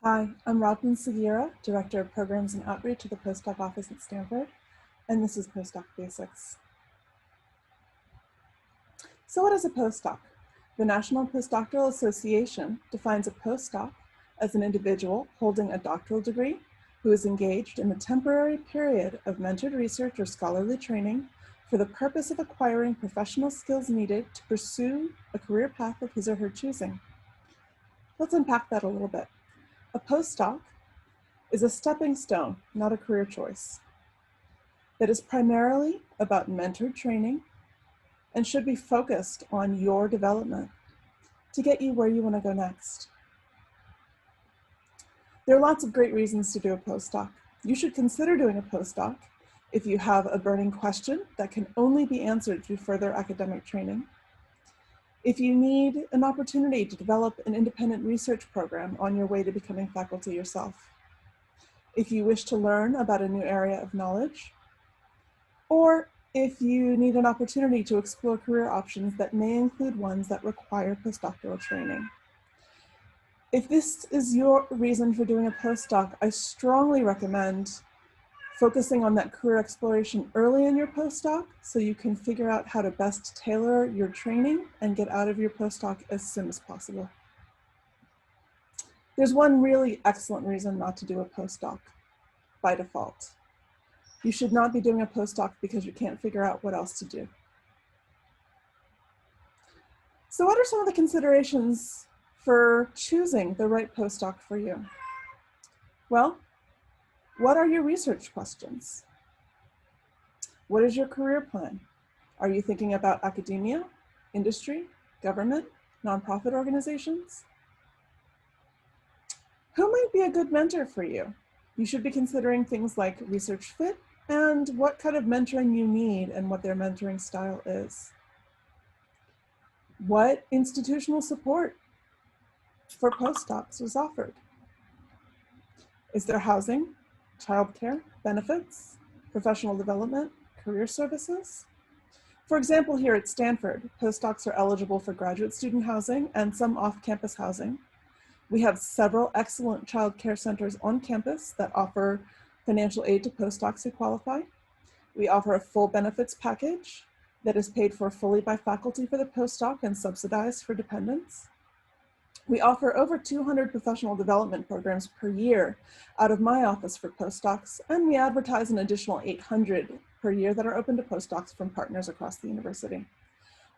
Hi, I'm Robin Seguira, Director of Programs and Outreach at the Postdoc Office at Stanford, and this is Postdoc Basics. So what is a postdoc? The National Postdoctoral Association defines a postdoc as an individual holding a doctoral degree who is engaged in a temporary period of mentored research or scholarly training for the purpose of acquiring professional skills needed to pursue a career path of his or her choosing. Let's unpack that a little bit. A postdoc is a stepping stone, not a career choice, that is primarily about mentored training and should be focused on your development to get you where you want to go next. There are lots of great reasons to do a postdoc. You should consider doing a postdoc if you have a burning question that can only be answered through further academic training. If you need an opportunity to develop an independent research program on your way to becoming faculty yourself. If you wish to learn about a new area of knowledge, or if you need an opportunity to explore career options that may include ones that require postdoctoral training. If this is your reason for doing a postdoc, I strongly recommend focusing on that career exploration early in your postdoc so you can figure out how to best tailor your training and get out of your postdoc as soon as possible. There's one really excellent reason not to do a postdoc by default. You should not be doing a postdoc because you can't figure out what else to do. So what are some of the considerations for choosing the right postdoc for you? Well, what are your research questions? What is your career plan? Are you thinking about academia, industry, government, nonprofit organizations? Who might be a good mentor for you? You should be considering things like research fit and what kind of mentoring you need and what their mentoring style is. What institutional support for postdocs is offered? Is there housing, childcare, benefits, professional development, career services? For example, here at Stanford, postdocs are eligible for graduate student housing and some off-campus housing. We have several excellent child care centers on campus that offer financial aid to postdocs who qualify. We offer a full benefits package that is paid for fully by faculty for the postdoc and subsidized for dependents. We offer over 200 professional development programs per year out of my office for postdocs, and we advertise an additional 800 per year that are open to postdocs from partners across the university.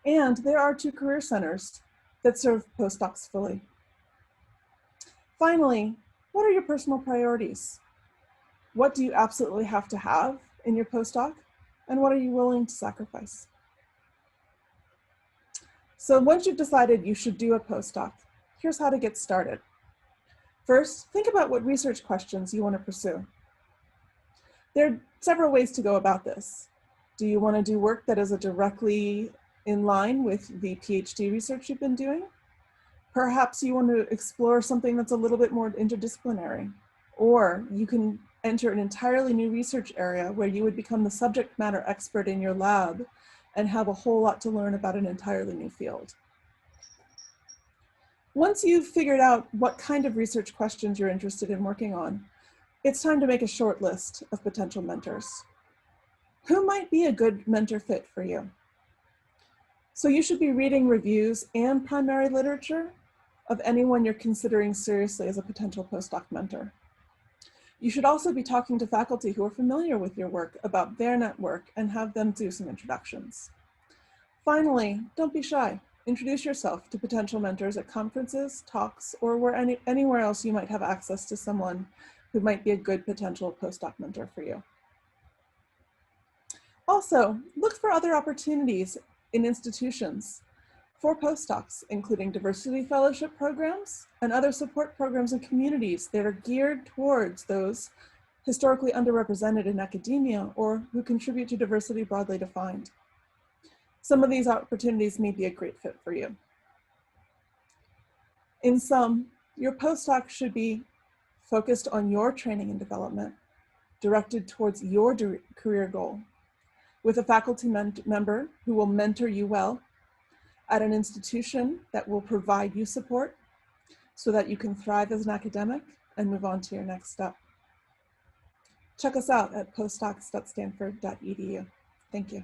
And there are 2 career centers that serve postdocs fully. Finally, what are your personal priorities? What do you absolutely have to have in your postdoc, and what are you willing to sacrifice? So once you've decided you should do a postdoc, here's how to get started. First, think about what research questions you want to pursue. There are several ways to go about this. Do you want to do work that is directly in line with the PhD research you've been doing? Perhaps you want to explore something that's a little bit more interdisciplinary, or you can enter an entirely new research area where you would become the subject matter expert in your lab and have a whole lot to learn about an entirely new field. Once you've figured out what kind of research questions you're interested in working on, it's time to make a short list of potential mentors. Who might be a good mentor fit for you? So you should be reading reviews and primary literature of anyone you're considering seriously as a potential postdoc mentor. You should also be talking to faculty who are familiar with your work about their network and have them do some introductions. Finally, don't be shy. Introduce yourself to potential mentors at conferences, talks, or anywhere else you might have access to someone who might be a good potential postdoc mentor for you. Also, look for other opportunities in institutions for postdocs, including diversity fellowship programs and other support programs in communities that are geared towards those historically underrepresented in academia or who contribute to diversity broadly defined. Some of these opportunities may be a great fit for you. In sum, your postdoc should be focused on your training and development, directed towards your career goal, with a faculty member who will mentor you well, at an institution that will provide you support so that you can thrive as an academic and move on to your next step. Check us out at postdocs.stanford.edu. Thank you.